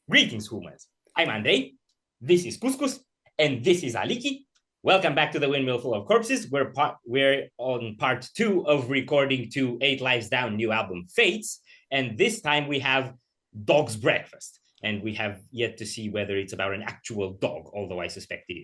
Greetings, humans. I'm Andrei. This is Couscous, and this is Aliki. Welcome back to the Windmill Full of Corpses. We're on part 2 of recording to 8 Lives Down new album Fates, and this time we have Dog's Breakfast, and we have yet to see whether it's about an actual dog, although I suspect it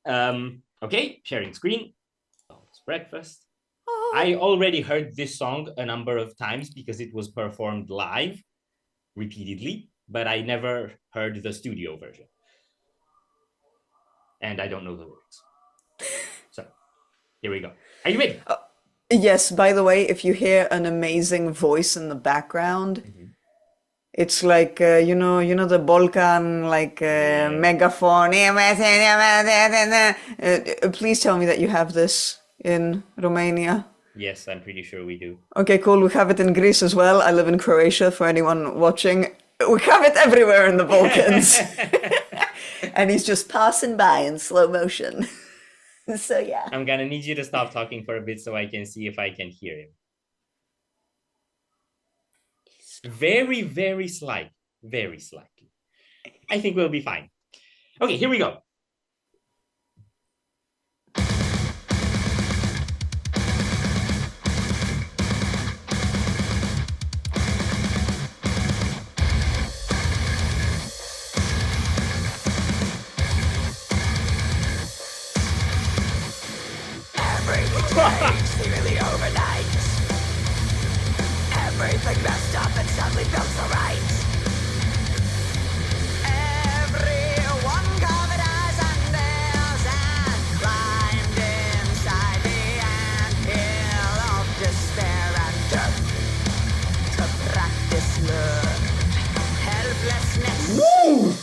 isn't. Okay, sharing screen. Dog's Breakfast. I already heard this song a number of times because it was performed live repeatedly, but I never heard the studio version. And I don't know the lyrics. So, here we go. Are you ready? Yes, by the way, if you hear an amazing voice in the background, it's like, you know the Balkan, like, megaphone. Please tell me that you have this in Romania. Yes, I'm pretty sure we do. Okay, cool. We have it in Greece as well. I live in Croatia, for anyone watching. We have it everywhere in the Balkans. And he's just passing by in slow motion. So, yeah. I'm gonna need you to stop talking for a bit so I can see if I can hear him. Very, very slight. Very slightly. I think we'll be fine. Okay, here we go. Seemingly overnight, everything messed up and suddenly felt so right. Everyone covered eyes and nails and climbed inside the anthill of despair and death to practice learned helplessness. Woo!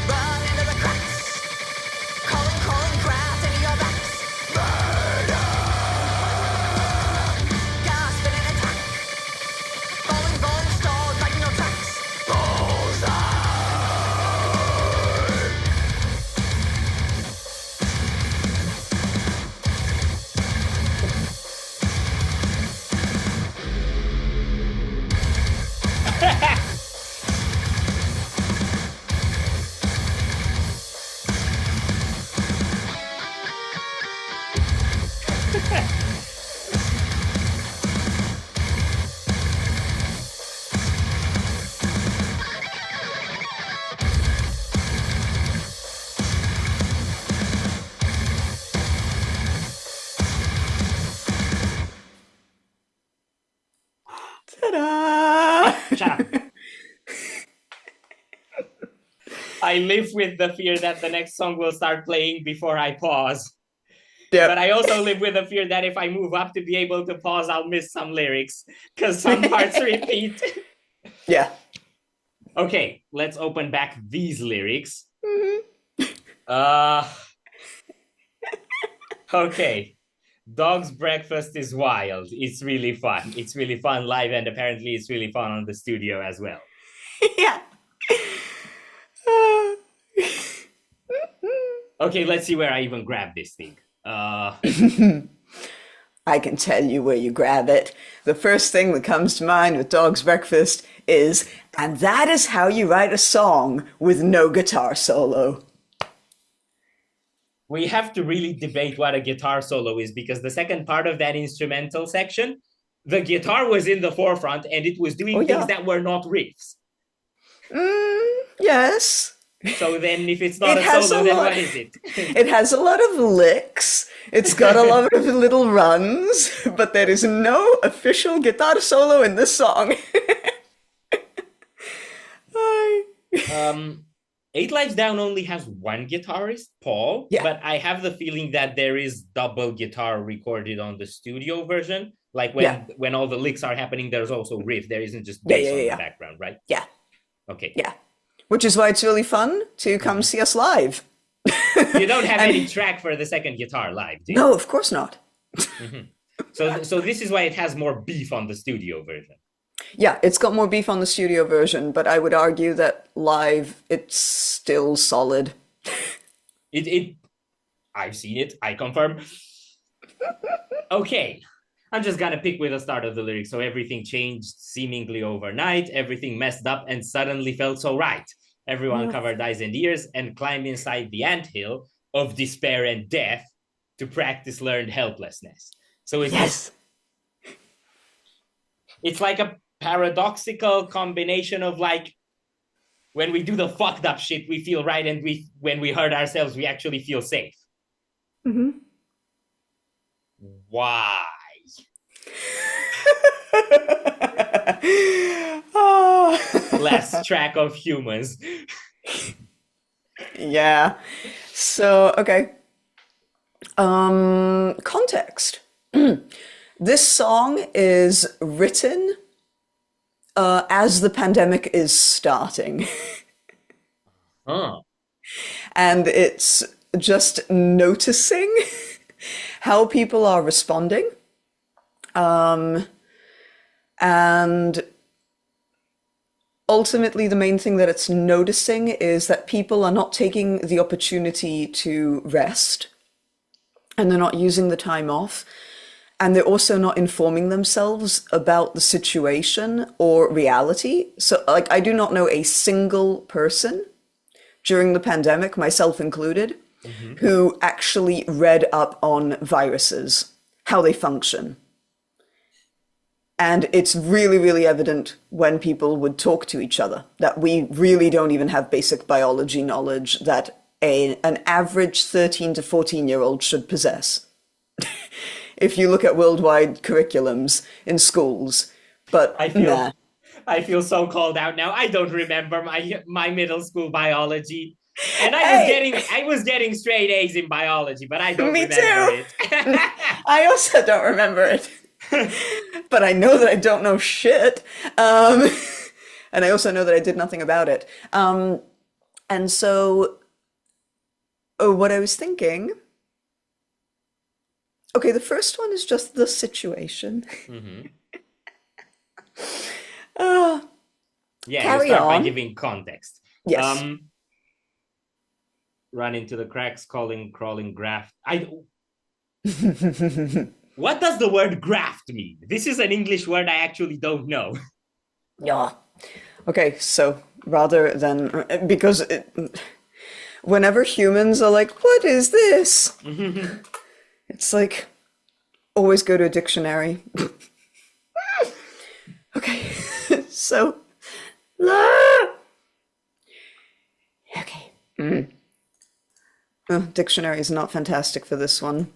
Run into the cracks. Calling, crowds into your backs. Murder. Gasping in attack. Falling, stalled, right in your tracks. Bullseye. Ta-da! Shut up. I live with the fear that the next song will start playing before I pause. Yep. But I also live with the fear that if I move up to be able to pause, I'll miss some lyrics because some parts repeat. Yeah. Okay, let's open back these lyrics. Okay. Dog's breakfast is wild. It's really fun. It's really fun live, and apparently it's really fun on the studio as well. Yeah. Okay, let's see where I even grab this thing. I can tell you where you grab it. The first thing that comes to mind with Dog's Breakfast is, and that is how you write a song with no guitar solo. We have to really debate what a guitar solo is, because the second part of that instrumental section, the guitar was in the forefront and it was doing things that were not riffs. Yes. So then if it's not a solo, then what is it? It has a lot of licks. It's got a lot of little runs, but there is no official guitar solo in this song. Eight Lives Down only has one guitarist, Paul, but I have the feeling that there is double guitar recorded on the studio version. Like when all the licks are happening, there's also riff. There isn't just bass on the background, right? Yeah. Okay. Yeah. Which is why it's really fun to come see us live. You don't have any track for the second guitar live, do you? No, of course not. So this is why it has more beef on the studio version. Yeah, it's got more beef on the studio version, but I would argue that live, it's still solid. I've seen it, I confirm. Okay, I'm just gonna pick with the start of the lyrics. So everything changed seemingly overnight, everything messed up and suddenly felt so right. Everyone covered eyes and ears and climbed inside the anthill of despair and death to practice learned helplessness. So it's it's like a paradoxical combination of like, when we do the fucked up shit, we feel right, and when we hurt ourselves, we actually feel safe. Why? Last track of humans. Yeah. So, okay. Context. This song is written as the pandemic is starting. And it's just noticing how people are responding. And ultimately, the main thing that it's noticing is that people are not taking the opportunity to rest, and they're not using the time off. And they're also not informing themselves about the situation or reality. So, like, I do not know a single person during the pandemic, myself included, who actually read up on viruses, how they function. And it's really, really evident when people would talk to each other that we really don't even have basic biology knowledge that an average 13 to 14-year-old should possess. If you look at worldwide curriculums in schools. But I I feel so called out now. I don't remember my middle school biology. And Hey! I was getting straight A's in biology, but I don't Me remember too. it. I also don't remember it, but I know that I don't know shit. Um, and I also know that I did nothing about it. And so, what I was thinking. Okay, the first one is just the situation. Mhm. Uh, Yeah, you Carry start by on. giving context. Yes. Um, Run into the cracks, crawling, graft. What does the word graft mean? This is an English word I actually don't know. Yeah. Okay, so rather than because whenever humans are like, "What is this?" It's like always go to a dictionary. Okay, so okay. Dictionary is not fantastic for this one.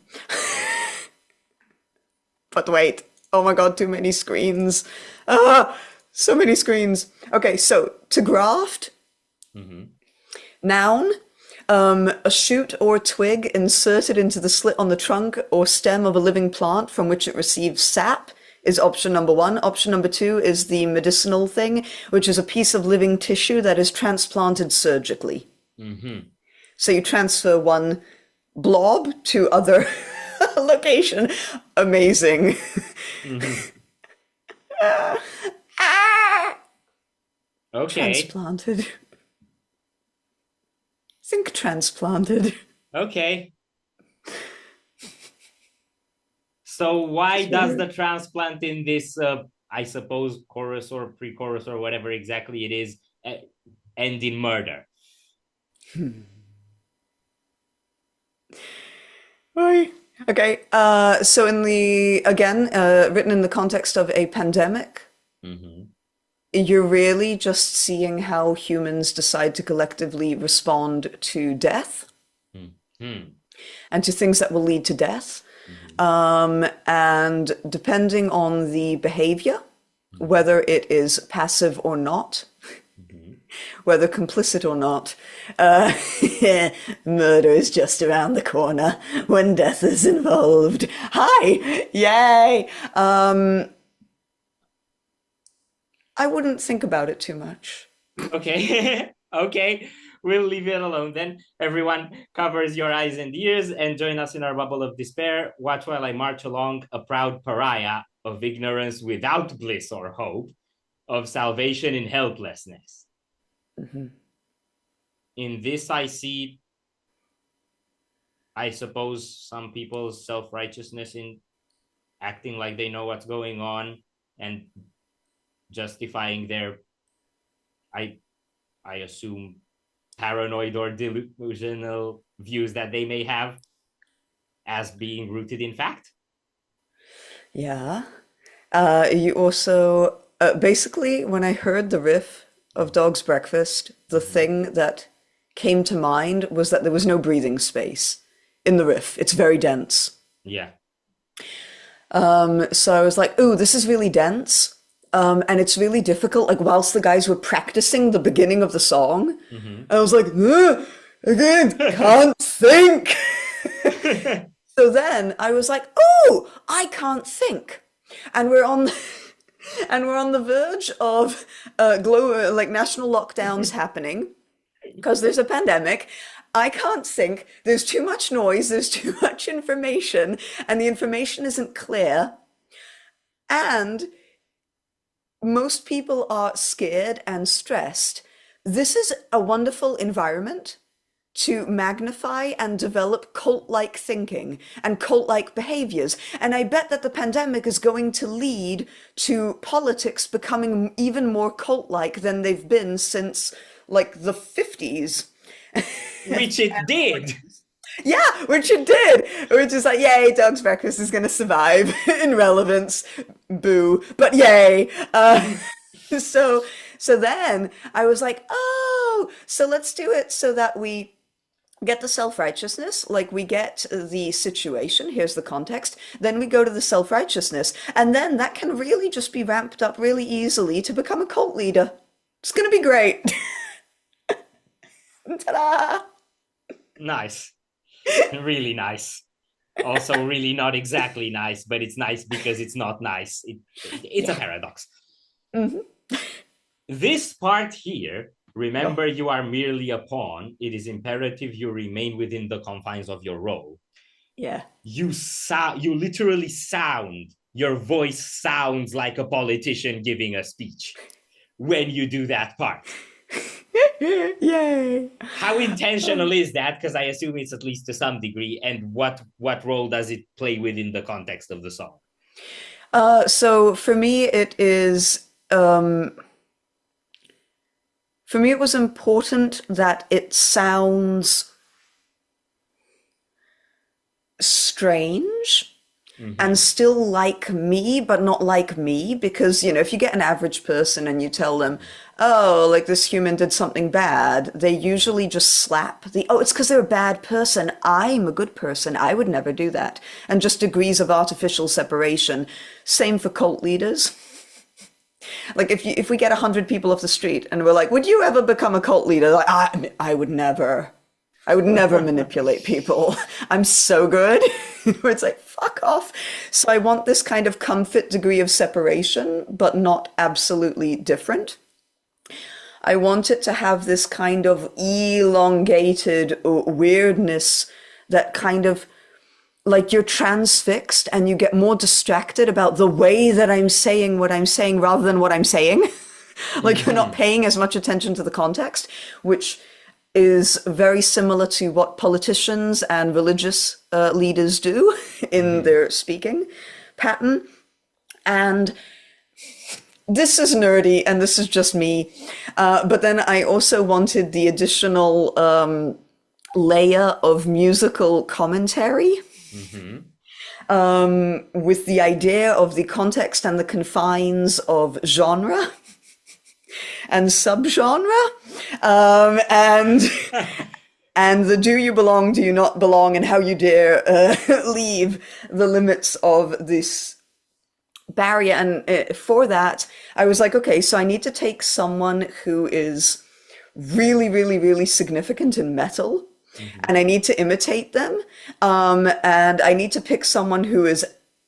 But wait, oh my god, too many screens. Ah, so many screens. Okay, so to graft, Mhm. noun, a shoot or twig inserted into the slit on the trunk or stem of a living plant from which it receives sap is option number one. Option number two is the medicinal thing, which is a piece of living tissue that is transplanted surgically. Mhm. So you transfer one blob to other location. Amazing. Mhm. Ah! Okay. Transplanted. Think transplanted. Okay. So why does the transplant in this, I suppose, chorus or pre-chorus or whatever exactly it is, end in murder? Right. Okay. So in the again, written in the context of a pandemic, Mhm. you're really just seeing how humans decide to collectively respond to death Mhm. and to things that will lead to death. Mhm. And depending on the behavior, Mhm. whether it is passive or not, Mhm. whether complicit or not, uh, murder is just around the corner when death is involved. Hi! Yay! I wouldn't think about it too much. Okay. Okay. We'll leave it alone then. Everyone covers your eyes and ears and join us in our bubble of despair. Watch while I march along, a proud pariah of ignorance without bliss or hope, of salvation in helplessness. In this, I see, I suppose, some people's self righteousness in acting like they know what's going on and justifying their, I, I assume, paranoid or delusional views that they may have as being rooted in fact. Yeah. You also, basically, when I heard the riff of Dog's Breakfast, the Mm-hmm. thing that came to mind was that there was no breathing space in the riff. It's very dense. Yeah. So I was like, ooh, this is really dense. And it's really difficult. Like, whilst the guys were practicing the beginning of the song, Mm-hmm. I was like, again, can't think. So then I was like, oh, I can't think. And we're on and we're on the verge of like national lockdowns happening because there's a pandemic. I can't think. There's too much noise, there's too much information, and the information isn't clear. And most people are scared and stressed. This is a wonderful environment to magnify and develop cult-like thinking and cult-like behaviors. And I bet that the pandemic is going to lead to politics becoming even more cult-like than they've been since like the 50s. Which it did. Yeah, which it did. Which is like, yay, Dog's Breakfast is going to survive in relevance. Boo. But yay. So so then I was like, oh, so let's do it so that we get the self-righteousness, like we get the situation, here's the context, then we go to the self-righteousness, and then that can really just be ramped up really easily to become a cult leader. It's gonna be great. Ta-da! Nice. Really nice. Also really not exactly nice, but it's nice because it's not nice. It's a paradox. This part here, remember, you are merely a pawn. It is imperative you remain within the confines of your role. Yeah. You literally sound, your voice sounds like a politician giving a speech when you do that part. Yay! How intentional is that? Because I assume it's at least to some degree. And what role does it play within the context of the song? So for me, it is. For me, it was important that it sounds strange and still like me, but not like me. Because, if you get an average person and you tell them, oh, like this human did something bad, they usually just slap it's because they're a bad person. I'm a good person. I would never do that. And just degrees of artificial separation. Same for cult leaders. Like if we get 100 people off the street and we're like, would you ever become a cult leader? Like, I would never. I would never manipulate people. I'm so good. Where it's like, fuck off. So I want this kind of comfort degree of separation, but not absolutely different. I want it to have this kind of elongated weirdness that kind of, like, you're transfixed and you get more distracted about the way that I'm saying what I'm saying rather than what I'm saying. Like, you're not paying as much attention to the context, which is very similar to what politicians and religious leaders do in their speaking pattern. And this is nerdy and this is just me. But then I also wanted the additional layer of musical commentary. With the idea of the context and the confines of genre and subgenre, and the do you belong, do you not belong, and how you dare leave the limits of this barrier. And for that, I was like, okay, so I need to take someone who is really, really, really significant in metal, and I need to imitate them, and I need to pick someone who is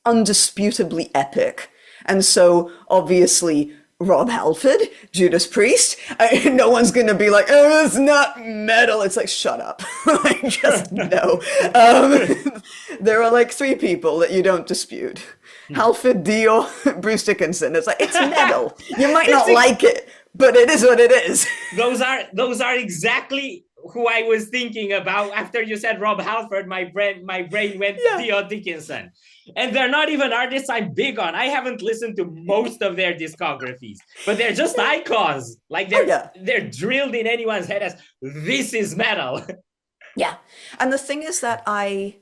undisputably epic. And so, obviously, Rob Halford, Judas Priest. No one's going to be like, oh, it's not metal. It's like, shut up. Like, just no. There are like 3 people that you don't dispute. Halford, Dio, Bruce Dickinson. It's like, it's metal. You might not like it, but it is what it is. Those are exactly who I was thinking about. After you said Rob Halford, my brain went Dio Dickinson. And they're not even artists I'm big on. I haven't listened to most of their discographies, but they're just icons. Like they're drilled in anyone's head as this is metal. Yeah. And the thing is that I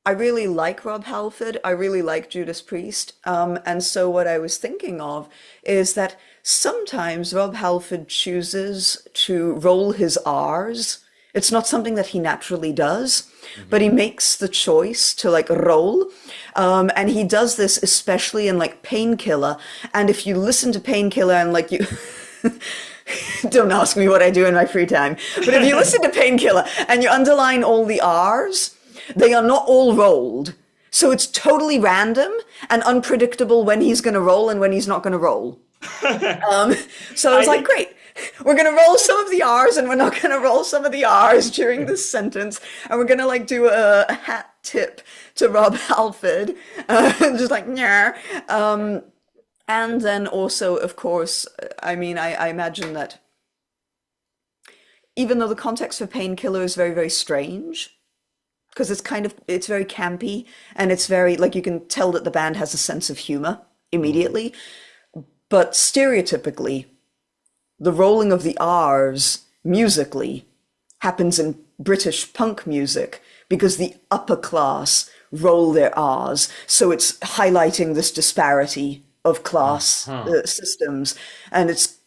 really like Rob Halford. I really like Judas Priest. And so what I was thinking of is that sometimes Rob Halford chooses to roll his R's. It's not something that he naturally does, but he makes the choice to like roll. And he does this especially in like Painkiller. And if you listen to Painkiller and like you, don't ask me what I do in my free time, but if you listen to Painkiller and you underline all the R's, they are not all rolled. So it's totally random and unpredictable when he's going to roll and when he's not going to roll. So I was like, great. We're going to roll some of the R's and we're not going to roll some of the R's during this sentence. And we're going to like do a hat tip to Rob Halford. Just like, yeah. And then also, of course, I mean, I imagine that even though the context for Painkiller is very, very strange, because it's very campy and it's very, like, you can tell that the band has a sense of humor immediately. But stereotypically, the rolling of the R's musically happens in British punk music because the upper class roll their R's. So it's highlighting this disparity of class systems. And it's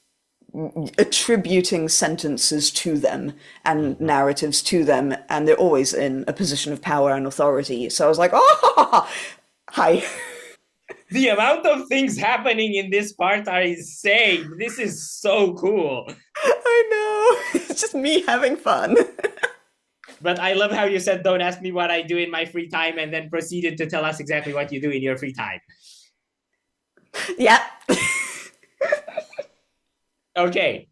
attributing sentences to them and narratives to them, and they're always in a position of power and authority. So I was like, oh, hi. The amount of things happening in this part are insane. This is so cool. I know. It's just me having fun. But I love how you said, don't ask me what I do in my free time, and then proceeded to tell us exactly what you do in your free time. Yeah. Okay.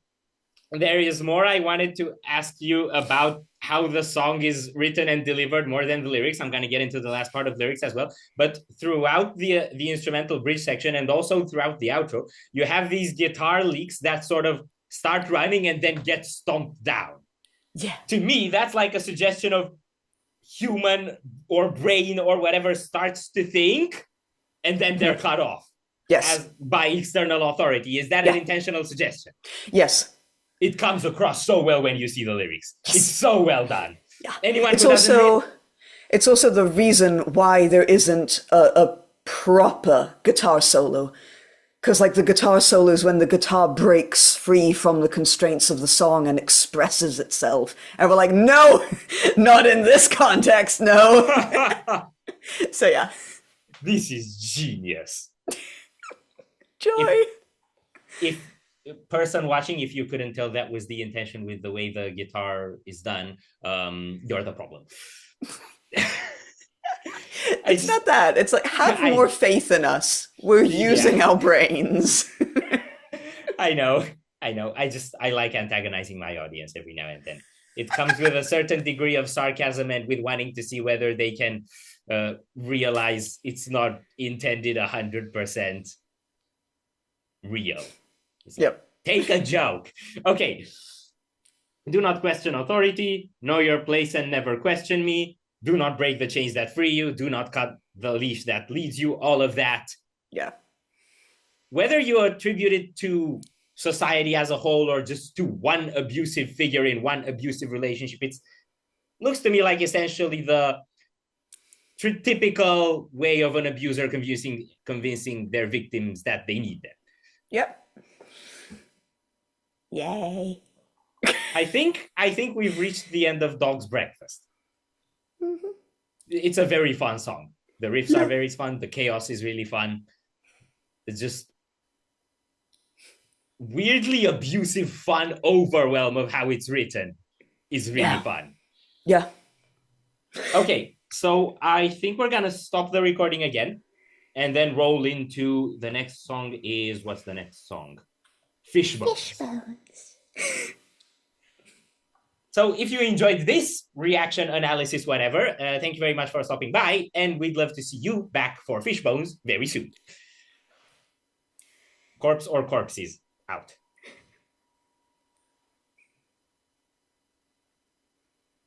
There is more I wanted to ask you about how the song is written and delivered more than the lyrics. I'm going to get into the last part of lyrics as well. But throughout the instrumental bridge section and also throughout the outro, you have these guitar licks that sort of start running and then get stomped down. Yeah. To me, that's like a suggestion of human or brain or whatever starts to think, and then they're cut off. Yes. As by external authority. Is that an intentional suggestion? Yes. It comes across so well when you see the lyrics. Yes. It's so well done. Yeah. Anyone it's who also it's also the reason why there isn't a proper guitar solo. Because like the guitar solo is when the guitar breaks free from the constraints of the song and expresses itself. And we're like, no, not in this context, no. So yeah. This is genius. Joy. If person watching, if you couldn't tell that was the intention with the way the guitar is done, you're the problem. It's not that. It's like, have more faith in us. We're using our brains. I know. I like antagonizing my audience every now and then. It comes with a certain degree of sarcasm and with wanting to see whether they can realize it's not intended 100% real. Yep. Take a joke. Okay. Do not question authority. Know your place and never question me. Do not break the chains that free you. Do not cut the leash that leads you. All of that. Yeah. Whether you attribute it to society as a whole or just to one abusive figure in one abusive relationship, it looks to me like essentially the typical way of an abuser convincing their victims that they need them. Yep. Yay. I think we've reached the end of Dog's Breakfast. Mm-hmm. It's a very fun song. The riffs are very fun. The chaos is really fun. It's just weirdly abusive, fun overwhelm of how it's written is really fun. Yeah. Okay, so I think we're gonna stop the recording again and then roll into the next song. What's the next song? Fishbones. So if you enjoyed this reaction, analysis, whatever, thank you very much for stopping by, and we'd love to see you back for Fishbones very soon. Corpse or corpses, out.